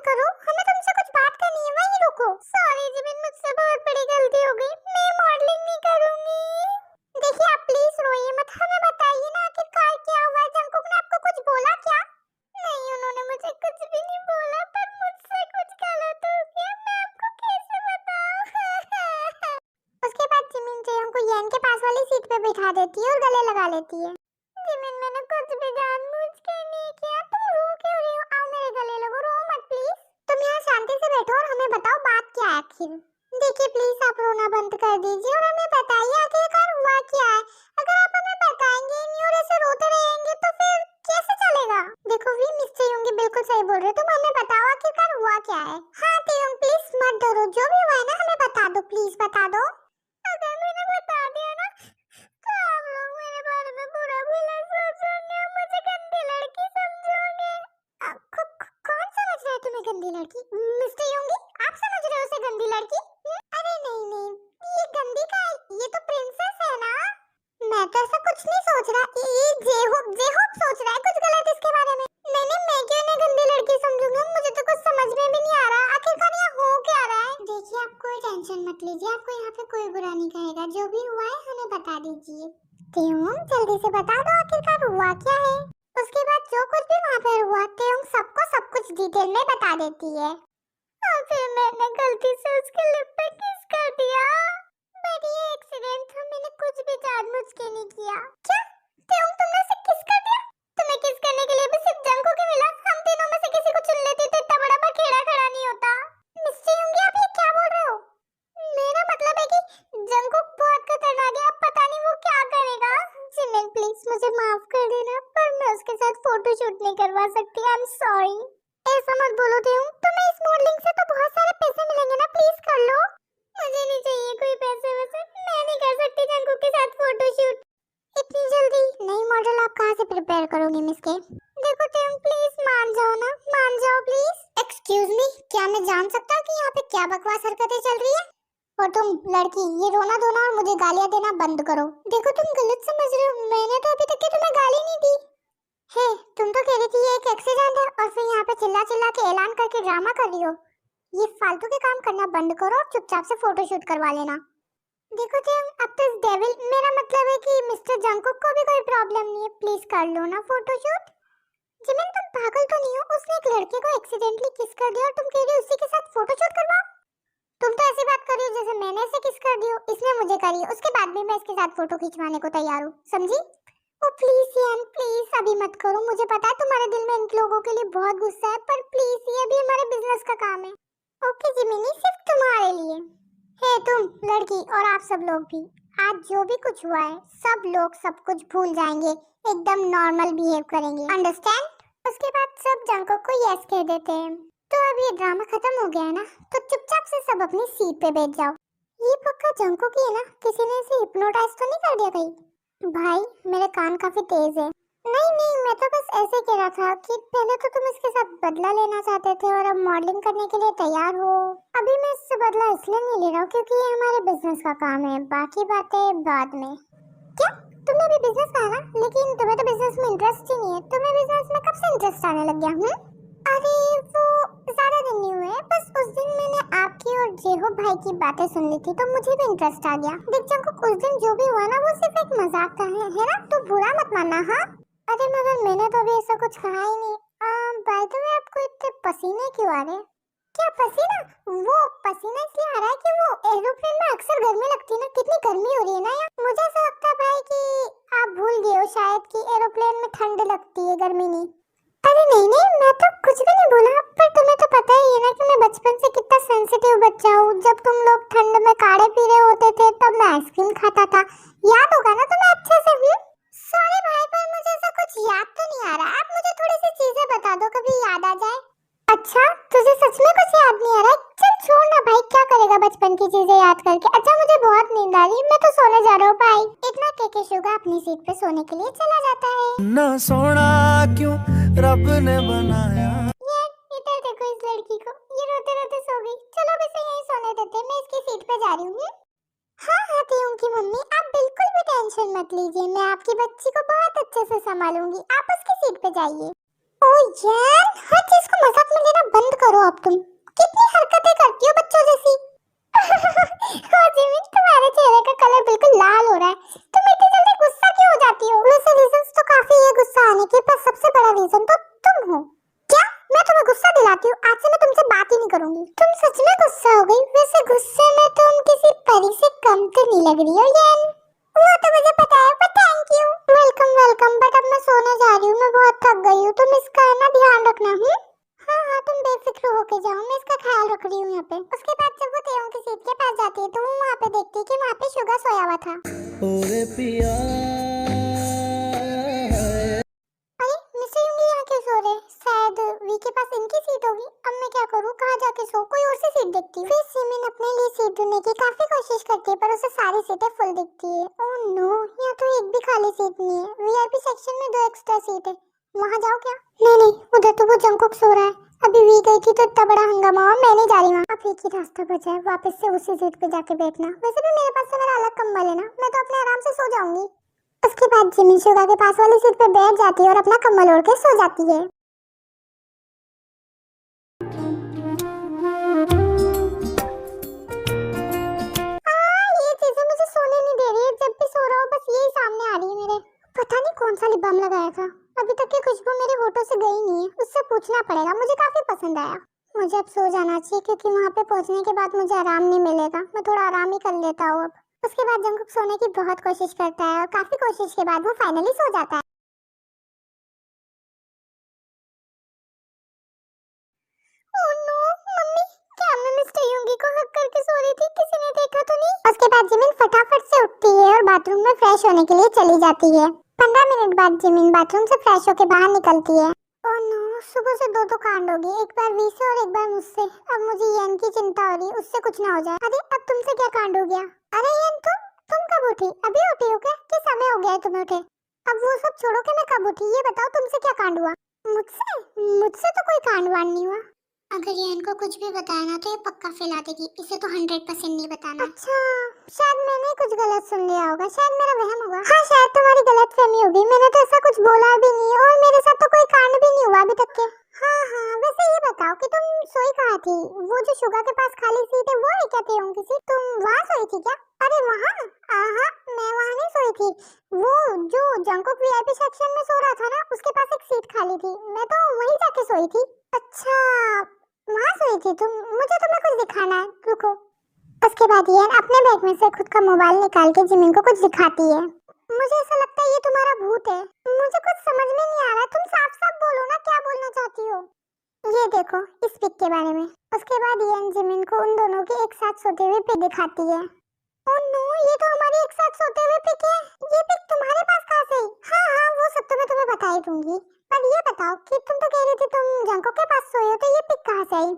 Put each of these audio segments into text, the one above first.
करो, हमें तुमसे कुछ बात करनी है, वहीं रुको। सॉरी जिमिन, मुझसे बहुत बड़ी गलती हो गई, मैं मॉडलिंग नहीं करूंगी। देखिए आप प्लीज रोइए मत, हमें बताइए ना आखिरकार क्या हुआ है। जंगकुक ने आपको कुछ बोला क्या? नहीं, उन्होंने मुझे कुछ भी नहीं बोला, पर मुझसे कुछ गलत हो गया, मैं आपको कैसे बताऊं? उसके बाद जिमिन जयंग को यन के पास वाली सीट पे बिठा देती है और गले लगा लेती है। जिमिन, मैंने कुछ भी जानबूझ के नहीं किया, तुम रो क्यों रही हो? आओ मेरे गले लगो, रो मत प्लीज। तुम यहाँ शांति से बैठो और हमें बताओ बात क्या है आखिर। देखिए प्लीज आप रोना बंद कर दीजिए और हमें बताइए आखिरकार हुआ क्या है। अगर आप हमें बताएंगे नहीं और ऐसे रोते रहेंगे तो फिर कैसे चलेगा? देखो वी, मिस्टर योंगी बिल्कुल सही बोल रहे, तुम हमें बताओ आखिरकार हुआ क्या है। हाँ तेयोंग प्लीज मत डरो, जो भी हुआ है ना हमें बता दो, प्लीज बता दो। अगर मैंने बता दिया ना तो आप लोग मेरे बारे में बुरा भला सोचोगे और मुझे गंदी लड़की समझोगे। कौन समझ रहा है तुम्हें गंदी लड़की? मिस्टर योंगी आप समझ रहे हो उसे गंदी लड़की? अरे नहीं नहीं, ये गंदी का है, ये तो प्रिंसेस है ना। मैं तो ऐसा कुछ नहीं सोच रहा, ये जेहोप सोच रहा है कुछ गलत इसके बारे में। नहीं, मैं क्यों इन्हें गंदी लड़की समझूंगा, मुझे तो कुछ समझ में भी नहीं आ रहा आखिरकार यहाँ हो क्या रहा है। देखिए आप कोई टेंशन मत लीजिए, आपको यहाँ पे कोई बुरा नहीं कहेगा, जो भी हुआ है हमें बता दीजिए। तेयोंग जल्दी से बता दो आखिरकार हुआ क्या है। उसके बाद जो कुछ भी वहाँ पर हुआ तेयोंग सबको सब कुछ डिटेल में बता देती है। और फिर मैंने गलती से उसके लिप पे किस कर दिया, बट ये एक्सीडेंट था, मैंने कुछ भी जानबूझ के नहीं किया। क्या तेयोंग तुमने उसे किस कर दिया? तुम्हें किस करने के लिए भी सिर्फ जंगकुक ही मिला, हम तीनों में से किसी को चुन लेती तो इतना बड़ा बखेड़ा खड़ा नहीं होता। मिस्टर योंगी आप ये क्या बोल रहे हो? मेरा मतलब है कि जंगकुक बहुत खतरनाक है, अब पता नहीं वो क्या करेगा। जिमिन प्लीज मुझे माफ कर देना, पर मैं उसके साथ फोटो शूट नहीं करवा सकती, आई एम सॉरी। ऐसा मत बोलो तेयोंग, तुम्हें इस मॉडलिंग से तो बहुत सारे पैसे मिलेंगे ना, प्लीज कर लो। मुझे नहीं चाहिए कोई पैसे वैसे, मैं नहीं कर सकती जंगकुक के साथ फोटो शूट इतनी जल्दी। नई मॉडल आप कहाँ से प्रिपेयर करोगे मिसके? देखो तेयोंग प्लीज मान जाओ ना, मान जाओ प्लीज। एक्सक्यूज मी, क्या मैं जान सकता हूँ कि यहाँ पे क्या बकवास हरकतें चल रही है? और तुम लड़की ये रोना धोना और मुझे गालियाँ देना बंद करो। देखो तुम गलत समझ रहे हो, मैंने तो अभी तक तुम्हें गाली नहीं दी है। तुम तो कह रही थी ये एक एक्सीडेंट है और फिर यहाँ पे चिल्ला चिल्ला के ऐलान करके ड्रामा कर रही हो। ये फालतू के काम करना बंद करो और चुपचाप से फोटो शूट करवा लेना। देखो तुम अब तो डेविल, मेरा मतलब है कि मिस्टर जंगकुक को भी कोई प्रॉब्लम नहीं है, प्लीज कर लो ना फोटो शूट। जिमिन तुम पागल तो नहीं हो? उसने एक लड़के को एक्सीडेंटली किस कर दिया और तुम कह रही हो उसी के साथ फोटो शूट करवाओ? तुम तो ऐसी बात कर रही हो जैसे मैंने इसे किस कर दी हो, इसने मुझे करी, उसके बाद भी मैं इसके साथ फोटो खिंचवाने को तैयार हूँ, समझी? ओ प्लीज यान प्लीज अभी मत करो, मुझे पता है तुम्हारे दिल में इन लोगों के लिए बहुत गुस्सा है, पर प्लीज ये भी हमारे बिजनेस का काम है। ओके जिमिनी, सिर्फ तुम्हारे लिए है। तुम लड़की और आप सब लोग भी, आज जो भी कुछ हुआ है सब लोग सब कुछ भूल जाएंगे, एकदम नॉर्मल बिहेव करेंगे, अंडरस्टैंड? उसके बाद सब जंगकुक को यस कह देते हैं। तो अब ये ड्रामा खत्म हो गया है ना, तो चुपचाप से सब अपनी सीट पे बैठ जाओ। ये पक्का जंगकुक ही है ना, किसी ने इसे हिप्नोटाइज तो नहीं कर दिया कहीं? भाई मेरे कान काफी तेज है। नहीं, मैं तो बस ऐसे कह रहा था कि पहले तो तुम इसके साथ बदला लेना चाहते थे और अब मॉडलिंग करने के लिए तैयार हो। अभी मैं इससे बदला इसलिए नहीं ले रहा हूँ क्योंकि ये हमारे बिजनेस का काम है, बाकी बातें बाद में। क्या तुमने भी बिजनेस कहा ना? लेकिन तुम्हें तो बिजनेस में इंटरेस्ट ही नहीं है, तुम्हें बिजनेस में कब से इंटरेस्ट आने लग गया? अरे वो ज्यादा दिन नहीं हुए, बस उस दिन मैंने आपकी और जेहो भाई की बातें सुन ली थी तो मुझे भी इंटरेस्ट आ गया। देख जंगकुक उस दिन जो भी हुआ ना वो सिर्फ एक मजाक था, है ना? तो बुरा मत मानना। हाँ अरे मगर मैंने तो अभी ऐसा कुछ कहा ही नहीं। बाय द वे आपको इतने पसीने क्यों आ रहे? क्या पसीना? वो पसीना इसलिए आ रहा है कि वो एरोप्लेन में अक्सर गर्मी लगती है ना, कितनी गर्मी हो रही है ना यार। मुझे ऐसा लगता है भाई कि आप भूल गए हो शायद कि एरोप्लेन में ठंड लगती है, गर्मी नहीं। अरे नहीं, मैं तो कुछ भी नहीं बोला, पर तुम्हें तो पता ही है ना कि मैं बचपन से कितना सेंसिटिव बच्चा हूँ। जब तुम लोग ठंड में काढ़े पी रहे होते थे तब मैं आइसक्रीम खाता था, याद होगा ना तुम्हें अच्छे से? सॉरी भाई पर मुझे ऐसा कुछ याद तो नहीं आ रहा, आप मुझे थोड़ी सी चीजें बता दो, कभी याद आ जाए। अच्छा तुझे सच में कुछ याद नहीं आ रहा है? चल छोड़ ना भाई, क्या करेगा बचपन की चीजें याद करके। अच्छा मुझे बहुत नींद आ रही है, मैं तो सोने जा रहा हूँ भाई। इतना के शुगा अपनी सीट पे सोने के लिए चला जाता है। ना सोना क्यों रब ने बनाया। यार इधर देखो इस लड़की को, ये रोते रोते सो गई। चलो अब इसे यहीं सोने देते हैं, मैं इसकी सीट पे जा रही हूँ। हाँ आती हूँ की मम्मी, आप बिल्कुल भी टेंशन मत लीजिए, मैं आपकी बच्ची को बहुत अच्छे से संभालूंगी, आप उसकी सीट पे जाइए। ओ यार हर चीज को मजाक में लेना बंद करो हो अब तुम? कितनी हरकतें करती हो बच्चों जैसी। हाँ जिमिन, तुम्हारे चेहरे का कलर बिल्कुल लाल हो रहा है। तुम इतनी जल्दी गुस्सा क्यों हो जाती हो? वैसे रीजंस तो काफी है गुस्सा आने के, पर सबसे बड़ा रीजन तो तुम हो। क्या मैं तुम्हें गुस्सा दिलाती हूँ? आज से मैं तुमसे बात ही नहीं करूंगी। तुम सच में गुस्सा हो गई? वैसे गुस्से में तुम किसी परी से कम तो नहीं लग रही हो यार। वो तो मुझे पता है, पर thank you. Welcome welcome, but अब मैं सोने जा रही हूँ, मैं बहुत थक गई हूँ। तुम इसका है ना ध्यान रखना। हाँ हाँ, तुम बेफिक्र होके जाओ, मैं इसका ख्याल रख रही हूँ यहाँ पे। उसके बाद जब वो तेयों की सीट के पास जाती है तो वो वहाँ पे देखती है कि वहाँ पे शुगा सोया हुआ था। ओरे पिया अरे मिस्टर युंगी यहाँ क्यों सो रहे? शायद वी के पास इनकी सीट होगी। अब मैं क्या करूँ, कहाँ जाके सो? कोई और सी सीट देखती हूँ। फिर सिमिन अपने लिए सीट ढूंढने की काफी कोशिश करती है, पर उसे सारी सीटें फुल दिखती है। ओह नो, यहाँ तो एक भी खाली सीट नहीं है। वीआईपी सेक्शन में 2 एक्स्ट्रा सीट है, वहाँ जाओ क्या? नहीं नहीं, उधर तो वो जंगकुक सो रहा है। अभी वी गई थी तो इतना बड़ा हंगामा हुआ, मैं नहीं जा रही वहाँ। अब एक ही रास्ता बचा है, वापस से उसी सीट पे जाके बैठना। वैसे भी मेरे पास तो मेरा अलग कंबल है ना, मैं तो अपने आराम से सो जाऊंगी। उसके बाद जिमिन शुगा के पास वाली सीट पे बैठ जाती है और अपना कंबल ओढ़ के सो जाती है। ये चीजें मुझे सोने नहीं दे रही है। जब भी सो रहा हूँ बस यही सामने आ रही है मेरे। पता नहीं कौन सा लिप बाम लगाया था, अभी तक की खुशबू मेरे होठों से गई नहीं है। उससे पूछना पड़ेगा। मुझे काफी पसंद आया। मुझे अब सो जाना चाहिए क्योंकि वहाँ पे पहुँचने के बाद मुझे आराम नहीं मिलेगा। मैं थोड़ा आराम ही कर लेता हूँ अब। उसके बाद जंगकुक सोने की बहुत कोशिश करता है और काफी कोशिश के बाद वो फाइनली सो जाता है। ओह नो, मम्मी, क्या मैं मिस्टर युंगी को हक करके सो रही थी? किसी ने देखा तो नहीं? उसके बाद जिमिन फटाफट से उठती है और बाथरूम में फ्रेश होने के लिए चली जाती है। 15 मिनट बाद जिमिन बाथरूम से फ्रेश होके बाहर निकलती है। ओह नो, सुबह से दो कांड हो गए, एक बार वी से और एक बार मुझसे। अब मुझे येन की चिंता हो रही है, उससे कुछ ना हो जाए। अरे अब तुमसे क्या कांड हो गया? अरे येन, तुम कब उठी? अभी उठी हो क्या? कि समय हो गया है तुम्हें उठे? अब वो सब छोड़ो कि मैं कब उठी, ये बताओ तुमसे क्या कांड हुआ? मुझसे मुझसे तो कोई कांड वांड नहीं हुआ। अगर ये इनको कुछ भी बताया ना तो ये पक्का फैला देगी। इसे तो 100% नहीं बताना। अच्छा, शायद मैंने कुछ गलत सुन लिया होगा, शायद मेरा वहम होगा। हाँ शायद तुम्हारी गलतफहमी होगी, मैंने तो ऐसा कुछ बोला भी नहीं और मेरे साथ तो कोई कांड भी नहीं हुआ अभी तक के। हाँ हाँ, वैसे ये बताओ कि तुम सोई कहाँ थी? वो जो शुगा के पास खाली सीट है वो है क्या तेयों की सीट? तुम वहाँ सोई थी क्या? अरे वहाँ? हाँ, मैं वहाँ नहीं सोई थी। वो जो जंगकुक वीआईपी सेक्शन में सो रहा था ना, उसके पास एक सीट खाली थी, मैं तो वहीं जाके सोई थी। अच्छा, वहाँ सोई थी तुम? मुझे तुम्हें कुछ दिखाना है, रुको। उसके बाद ये अपने बैग में से खुद का मोबाइल निकाल के जिमिन को कुछ दिखाती है। मुझे ऐसा लगता है ये तुम्हारा भूत है। मुझे कुछ समझ में नहीं आ रहा, तुम साफ साफ बोलो ना, क्या बोलना चाहती हो? ये देखो इस पिक के बारे में। उसके बाद ये जिमिन को उन दोनों के एक साथ सोते हुए पिक दिखाती है। ओह नो, ये तो हमारी एक साथ सोते हुए पिक है। ये पिक तुम्हारे पास कहाँ से? हाँ हाँ, वो सब तो मैं तुम्हें बता ही दूंगी, पर ये बताओ कि तुम तो कह रही थी तुम जंगकुक के पास सोई हो, तो ये पिक कहाँ से आई?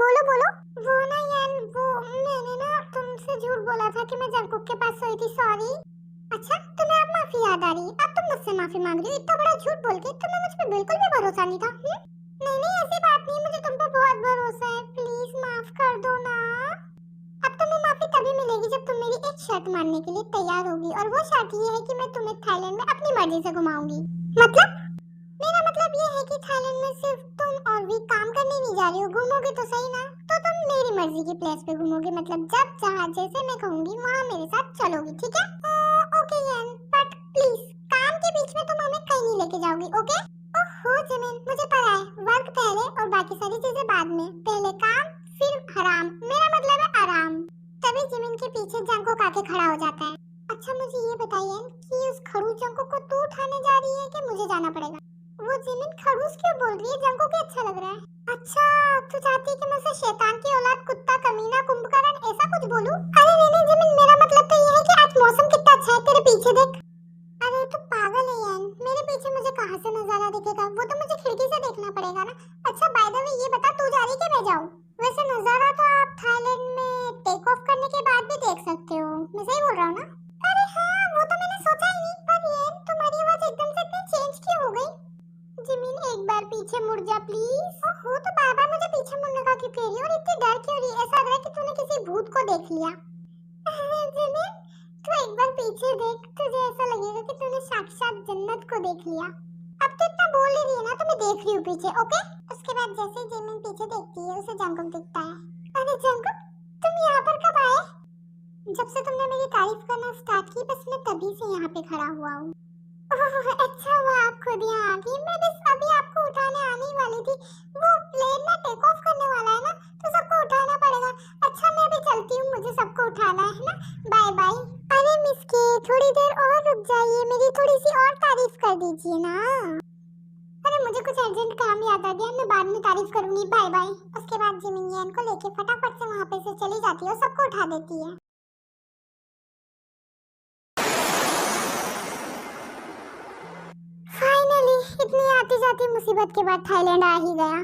बोलो बोलो। वो ना यार, वो मैंने ना तुमसे झूठ बोला था कि मैं जंगकुक के पास सोई थी, सॉरी। अच्छा, तुम्हें अब माफी याद आ रही है? अब तुम मुझसे माफी मांग रही हो? इतना बड़ा झूठ बोल के तुम्हें मुझ पे बिल्कुल भी भरोसा नहीं था। नहीं नहीं, ऐसी बात नहीं, मुझे तुम पे बहुत भरोसा है, प्लीज माफ कर दो ना। अब तुम्हें माफी तभी मिलेगी जब तुम मेरी एक शर्त मानने के लिए तैयार होगी, और वो शर्त ये है कि मैं तुम्हें थाईलैंड में अपनी मर्जी से घुमाऊंगी। मतलब? मेरा मतलब ये है कि थाईलैंड में सिर्फ तुम और भी काम करने नहीं जा रही हो, घूमोगे तो सही ना। तो तुम मेरी मर्जी की प्लेस पे घूमोगे, मतलब जब जहाँ जैसे मैं कहूंगी वहाँ मेरे साथ चलोगी, ठीक है? ओके यान, बट प्लीज काम के बीच में तुम हमें कहीं नहीं लेके जाओगी, ओके? ओहो जिमिन, मुझे पता है, वर्क पहले और बाकी सारी चीजें बाद में। पहले काम फिर हराम, मेरा मतलब है आराम। तभी जिमिन के पीछे जंगकुक आके खड़ा हो जाता है। अच्छा मुझे ये बताइए कि उस खड़ूस जंगकुक को तू उठाने जा रही है कि मुझे जाना पड़ेगा? वो जिमिन खड़ूस क्यों बोल रही है? जंगकुक ही अच्छा लग रहा है। अच्छा, तू चाहती है कि मैं उसे शैतान की औलाद, कुत्ता, कमीना, कुंभकर्ण ऐसा कुछ बोलूं? अरे नहीं जिमिन, मेरा मतलब तो ये है कि आज मौसम कितना अच्छा है, तेरे पीछे देख। अरे तू पागल है यार, मेरे पीछे मुझे कहाँ से नजारा दिखेगा? वो तो मुझे खिड़की से देखना पड़ेगा ना। अच्छा बाय द वे ये बता, तू जा रही है कि मैं जाऊँ? वैसे नजारा तो आप थाईलैंड में टेक ऑफ करने के बाद भी देख सकते हो, मैं सही बोल रहा हूँ ना? अरे हाँ, वो तो मैंने सोचा ही नहीं, पर ये तुम्हारी आवाज एकदम से इतनी चेंज क्यों हो गई? जिमिन एक बार पीछे मुड़ जा प्लीज। ओहो, तो बार बार मुझे पीछे मुड़ने का क्यों कह रही है और इतनी डर क्यों रही है? ऐसा लग रहा है कि तूने किसी भूत को देख लिया। जिमिन तू एक बार पीछे देख, तुझे ऐसा लगेगा कि तूने साक्षात जन्नत को देख लिया। अब तो इतना बोल ही रही है ना, तो मैं देख रही हूँ पीछे, ओके? उसके उसके बाद जैसे ही जिमिन पीछे देखती है उसे जंगकुक दिखता है। अरे जंगकुक, तुम यहाँ पर कब आए? जब से तुमने मेरी तारीफ करना स्टार्ट की बस मैं तभी से यहाँ पे खड़ा हुआ हूँ। ओह, अच्छा हुआ आप खुद यहाँ आ गई। मैं बस अभी आपको उठाने आने ही वाली थी। वो प्लेन ना टेक ऑफ करने वाला है ना, तो सबको उठाना पड़ेगा। अच्छा मैं अभी चलती हूँ, मुझे सबको उठाना है ना। Bye bye. अरे मिस के, थोड़ी देर और रुक जाइए, मेरी थोड़ी सी और तारीफ कर दीजिए ना। अरे मुझे कुछ अर्जेंट काम याद आ गया, मैं बाद में तारीफ करूंगी। Bye bye. उसके बाद जिमिन येन को लेके फटाफट से वहाँ पे से चली जाती है और सबको उठा देती है। फाइनली इतनी आती जाती मुसीबत के बाद थाईलैंड आ ही गया।